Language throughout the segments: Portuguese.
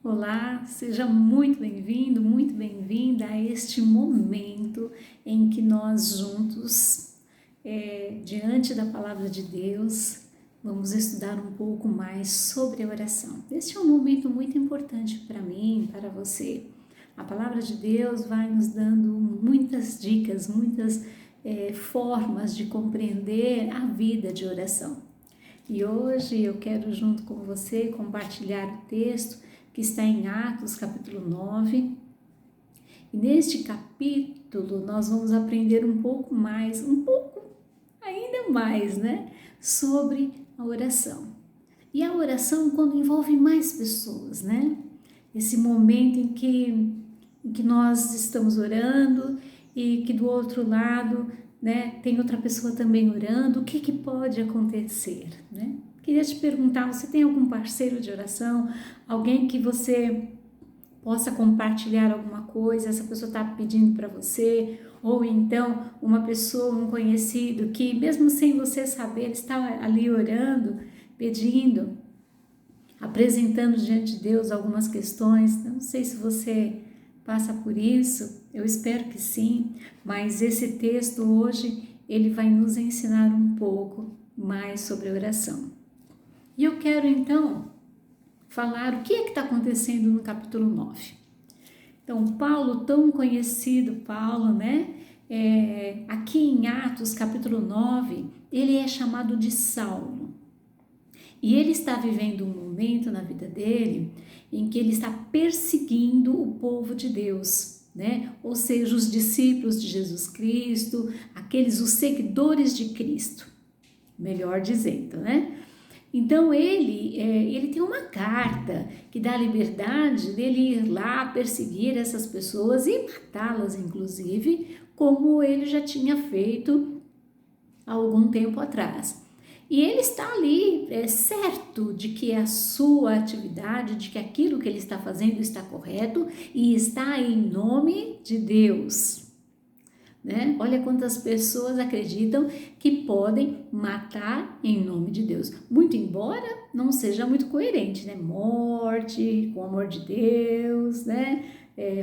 Olá, seja muito bem-vindo, muito bem-vinda a este momento em que nós juntos, diante da Palavra de Deus, vamos estudar um pouco mais sobre a oração. Este é um momento muito importante para mim, para você. A Palavra de Deus vai nos dando muitas dicas, muitas formas de compreender a vida de oração. E hoje eu quero, junto com você, compartilhar o texto que está em Atos, capítulo 9. E neste capítulo nós vamos aprender um pouco mais, ainda mais, sobre a oração. E a oração quando envolve mais pessoas, Esse momento em que nós estamos orando e que do outro lado, tem outra pessoa também orando, o que pode acontecer, Queria te perguntar, você tem algum parceiro de oração? Alguém que você possa compartilhar alguma coisa, essa pessoa está pedindo para você, ou então uma pessoa, um conhecido que mesmo sem você saber, está ali orando, pedindo, apresentando diante de Deus algumas questões. Não sei se você passa por isso, eu espero que sim, mas esse texto hoje, ele vai nos ensinar um pouco mais sobre a oração. E eu quero então falar o que é que está acontecendo no capítulo 9. Então, Paulo, tão conhecido, aqui em Atos, capítulo 9, ele é chamado de Saulo. E ele está vivendo um momento na vida dele em que ele está perseguindo o povo de Deus, Ou seja, os discípulos de Jesus Cristo, os seguidores de Cristo, melhor dizendo, Então ele tem uma carta que dá a liberdade dele ir lá perseguir essas pessoas e matá-las, inclusive, como ele já tinha feito há algum tempo atrás. E ele está ali certo de que a sua atividade, de que aquilo que ele está fazendo está correto e está em nome de Deus. Olha quantas pessoas acreditam que podem matar em nome de Deus. Muito embora não seja muito coerente, Morte com o amor de Deus,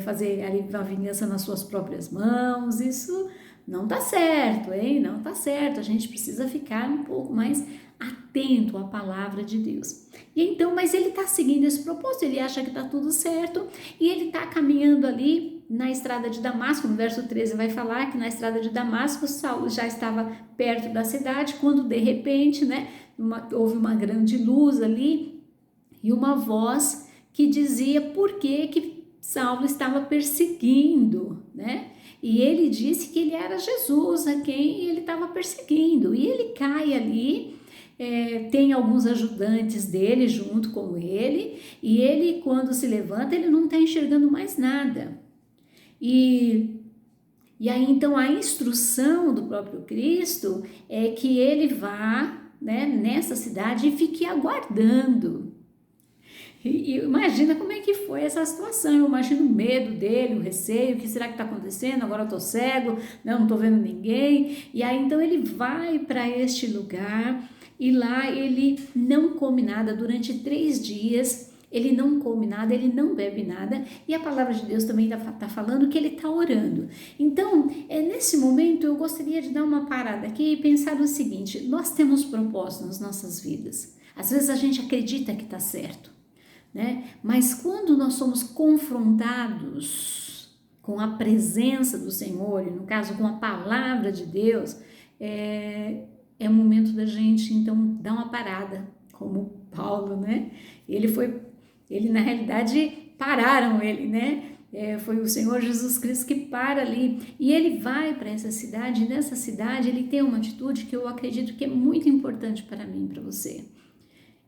fazer a vingança nas suas próprias mãos, isso não tá certo, hein? Não tá certo. A gente precisa ficar um pouco mais atento à palavra de Deus. E então, mas ele está seguindo esse propósito, ele acha que está tudo certo e ele está caminhando ali na estrada de Damasco. No verso 13 vai falar que na estrada de Damasco Saulo já estava perto da cidade quando de repente, houve uma grande luz ali e uma voz que dizia por que Saulo estava perseguindo, E ele disse que ele era Jesus a quem ele estava perseguindo. E ele cai ali, tem alguns ajudantes dele junto com ele, e ele, quando se levanta, ele não está enxergando mais nada. E aí, então, a instrução do próprio Cristo é que ele vá, nessa cidade e fique aguardando. E imagina como é que foi essa situação, eu imagino o medo dele, o receio, o que será que está acontecendo, agora eu estou cego, não estou vendo ninguém. E aí então ele vai para este lugar e lá ele não come nada durante 3 dias, ele não come nada, ele não bebe nada, e a palavra de Deus também está falando que ele está orando. Então, nesse momento eu gostaria de dar uma parada aqui e pensar no seguinte: nós temos propósito nas nossas vidas, às vezes a gente acredita que está certo, mas quando nós somos confrontados com a presença do Senhor, e no caso com a palavra de Deus, é o momento da gente então dar uma parada, como Paulo, ele na realidade pararam ele, foi o Senhor Jesus Cristo que para ali, e ele vai para essa cidade, e nessa cidade ele tem uma atitude que eu acredito que é muito importante para mim, para você.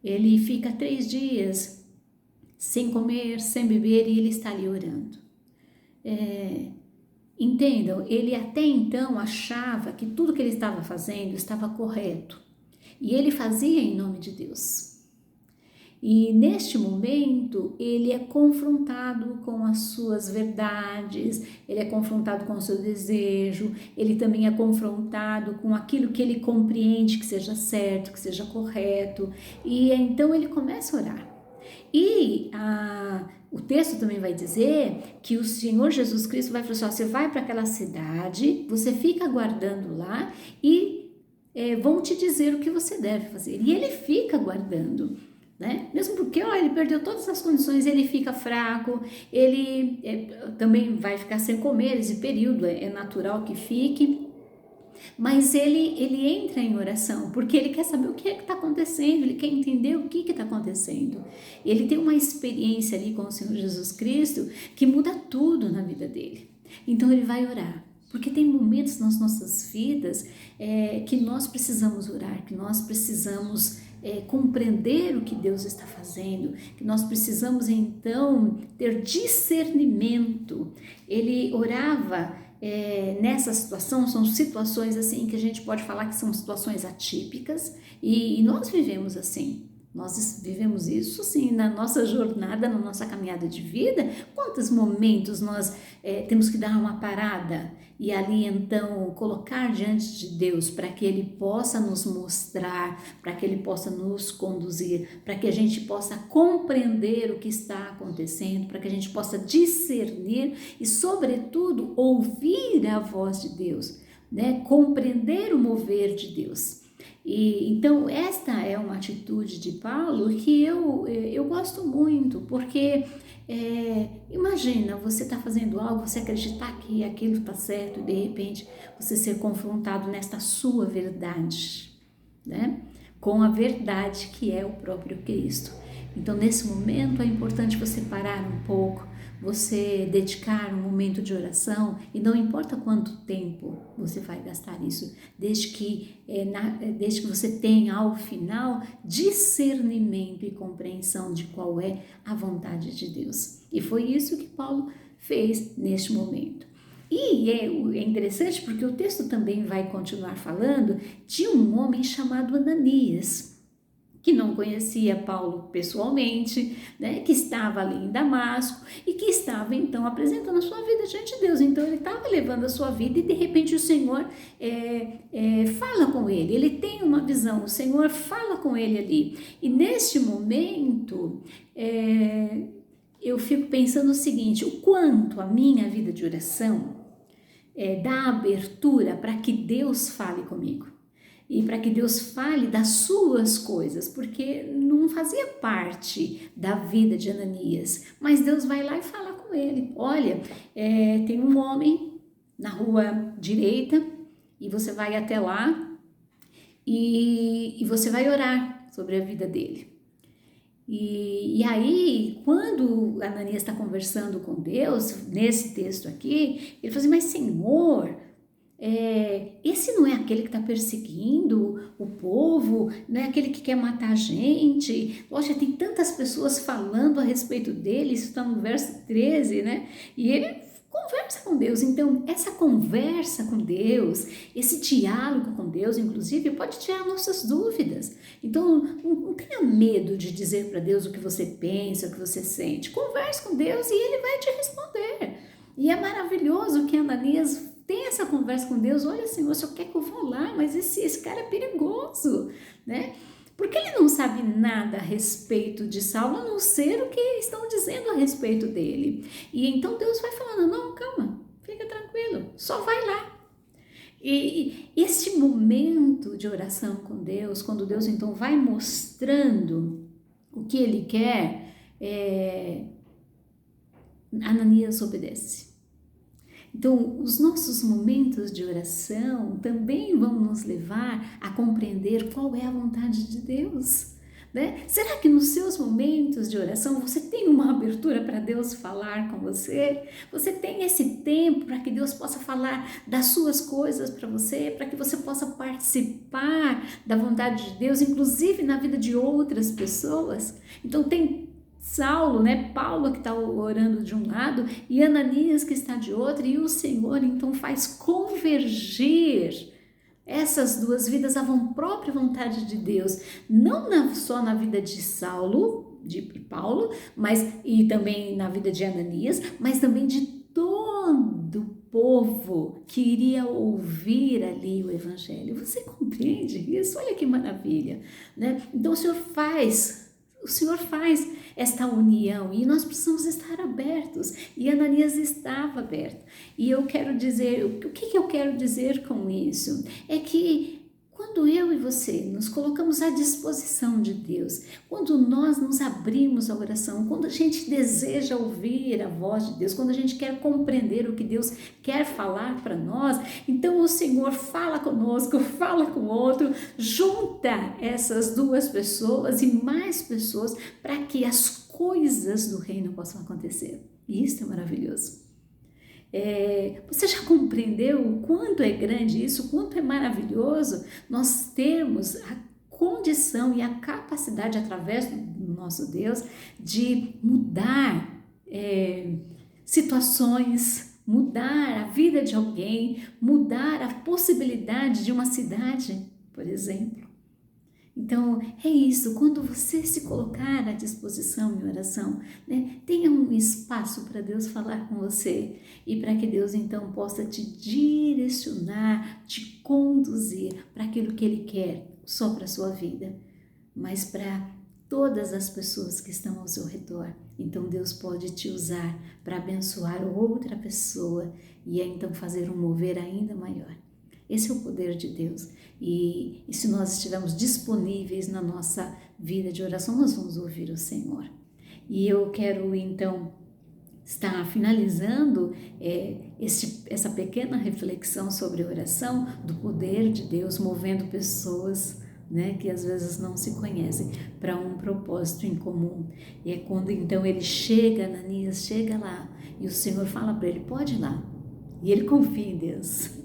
Ele fica 3 dias sem comer, sem beber, e ele está ali orando. Entendam, ele até então achava que tudo que ele estava fazendo estava correto, e ele fazia em nome de Deus. E neste momento ele é confrontado com as suas verdades, ele é confrontado com o seu desejo, ele também é confrontado com aquilo que ele compreende que seja certo, que seja correto, e então ele começa a orar. E texto também vai dizer que o Senhor Jesus Cristo vai falar assim, ó, você vai para aquela cidade, você fica aguardando lá e vão te dizer o que você deve fazer. E ele fica aguardando, né? Mesmo porque ele perdeu todas as condições, ele fica fraco, ele também vai ficar sem comer esse período, é natural que fique. Mas ele entra em oração, porque ele quer saber o que é que está acontecendo, ele quer entender o que está acontecendo. Ele tem uma experiência ali com o Senhor Jesus Cristo que muda tudo na vida dele. Então ele vai orar, porque tem momentos nas nossas vidas que nós precisamos orar, que nós precisamos compreender o que Deus está fazendo, que nós precisamos então ter discernimento. Ele orava nessa situação, são situações assim que a gente pode falar que são situações atípicas e nós vivemos assim. Nós vivemos isso sim na nossa jornada, na nossa caminhada de vida. Quantos momentos nós temos que dar uma parada e ali então colocar diante de Deus para que Ele possa nos mostrar, para que Ele possa nos conduzir, para que a gente possa compreender o que está acontecendo, para que a gente possa discernir e, sobretudo, ouvir a voz de Deus, né? Compreender o mover de Deus. E então esta é uma atitude de Paulo que eu gosto muito, porque imagina você está fazendo algo, você acreditar que aquilo está certo e de repente você ser confrontado nesta sua verdade, né? Com a verdade que é o próprio Cristo. Então nesse momento é importante você parar um pouco, você dedicar um momento de oração e não importa quanto tempo você vai gastar isso, desde que você tenha ao final discernimento e compreensão de qual é a vontade de Deus. E foi isso que Paulo fez neste momento. E é interessante porque o texto também vai continuar falando de um homem chamado Ananias, que não conhecia Paulo pessoalmente, né, que estava ali em Damasco e que estava então apresentando a sua vida diante de Deus. Então ele estava levando a sua vida e de repente o Senhor fala com ele, ele tem uma visão, o Senhor fala com ele ali. E neste momento eu fico pensando o seguinte, o quanto a minha vida de oração dá abertura para que Deus fale comigo. E para que Deus fale das suas coisas, porque não fazia parte da vida de Ananias, mas Deus vai lá e fala com ele, olha, tem um homem na rua direita e você vai até lá e você vai orar sobre a vida dele. E aí, quando Ananias está conversando com Deus, nesse texto aqui, ele fala assim, mas Senhor, esse não é aquele que está perseguindo o povo, não é aquele que quer matar a gente. Poxa, tem tantas pessoas falando a respeito dele, isso está no verso 13, né? E ele conversa com Deus. Então, essa conversa com Deus, esse diálogo com Deus, inclusive, pode tirar nossas dúvidas. Então, não tenha medo de dizer para Deus o que você pensa, o que você sente. Converse com Deus e Ele vai te responder. E é maravilhoso que Ananias tem essa conversa com Deus, olha Senhor, o Senhor quer que eu vá lá, mas esse cara é perigoso, né? Porque ele não sabe nada a respeito de Saulo, a não ser o que estão dizendo a respeito dele. E então Deus vai falando, não, calma, fica tranquilo, só vai lá. E este momento de oração com Deus, quando Deus então vai mostrando o que Ele quer, Ananias obedece. Então, os nossos momentos de oração também vão nos levar a compreender qual é a vontade de Deus, né? Será que nos seus momentos de oração você tem uma abertura para Deus falar com você? Você tem esse tempo para que Deus possa falar das suas coisas para você, para que você possa participar da vontade de Deus, inclusive na vida de outras pessoas? Então, tem Saulo, né? Paulo que está orando de um lado e Ananias que está de outro, e o Senhor então faz convergir essas duas vidas à própria vontade de Deus, não só na vida de Saulo, de Paulo, e também na vida de Ananias, mas também de todo o povo que iria ouvir ali o Evangelho. Você compreende isso? Olha que maravilha, né? Então o Senhor faz O Senhor faz esta união e nós precisamos estar abertos. E Ananias estava aberto. E eu quero dizer, o que eu quero dizer com isso? É que quando eu e você nos colocamos à disposição de Deus, quando nós nos abrimos à oração, quando a gente deseja ouvir a voz de Deus, quando a gente quer compreender o que Deus quer falar para nós, então o Senhor fala conosco, fala com o outro, junta essas duas pessoas e mais pessoas para que as coisas do reino possam acontecer. E isso é maravilhoso. Você já compreendeu o quanto é grande isso, o quanto é maravilhoso nós termos a condição e a capacidade, através do nosso Deus, de mudar situações, mudar a vida de alguém, mudar a possibilidade de uma cidade, por exemplo. Então, é isso, quando você se colocar à disposição em oração, né, tenha um espaço para Deus falar com você e para que Deus então possa te direcionar, te conduzir para aquilo que Ele quer, só para a sua vida, mas para todas as pessoas que estão ao seu redor. Então, Deus pode te usar para abençoar outra pessoa e então fazer um mover ainda maior. Esse é o poder de Deus. E se nós estivermos disponíveis na nossa vida de oração, nós vamos ouvir o Senhor. E eu quero então estar finalizando essa pequena reflexão sobre oração, do poder de Deus movendo pessoas, né, que às vezes não se conhecem, para um propósito em comum. E é quando então ele chega, Ananias chega lá, e o Senhor fala para ele, pode ir lá. E ele confia em Deus.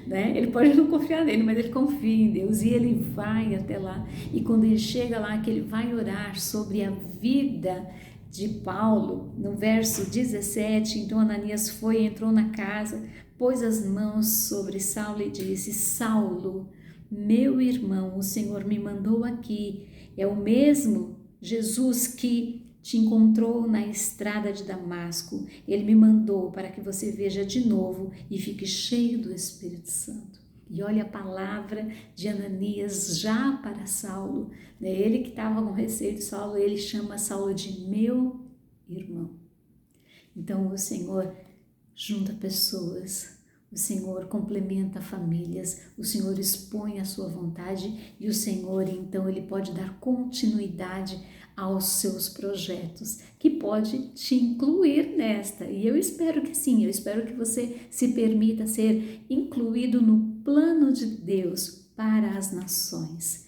Né? Ele pode não confiar nele, mas ele confia em Deus e ele vai até lá. E quando ele chega lá, que ele vai orar sobre a vida de Paulo, no verso 17, então Ananias foi, entrou na casa, pôs as mãos sobre Saulo e disse, Saulo, meu irmão, o Senhor me mandou aqui, é o mesmo Jesus que te encontrou na estrada de Damasco. Ele me mandou para que você veja de novo e fique cheio do Espírito Santo. E olha a palavra de Ananias já para Saulo, né? Ele que estava com receio de Saulo, ele chama Saulo de meu irmão. Então o Senhor junta pessoas, o Senhor complementa famílias, o Senhor expõe a sua vontade e o Senhor então ele pode dar continuidade aos seus projetos, que pode te incluir nesta. E eu espero que sim, eu espero que você se permita ser incluído no plano de Deus para as nações.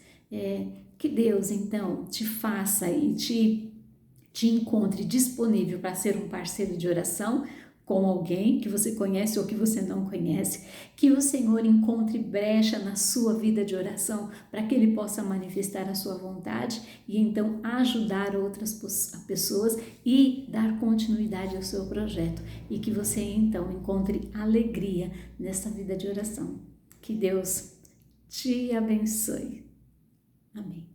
Que Deus então te faça e te encontre disponível para ser um parceiro de oração com alguém que você conhece ou que você não conhece, que o Senhor encontre brecha na sua vida de oração para que Ele possa manifestar a sua vontade e então ajudar outras pessoas e dar continuidade ao seu projeto e que você então encontre alegria nessa vida de oração. Que Deus te abençoe. Amém.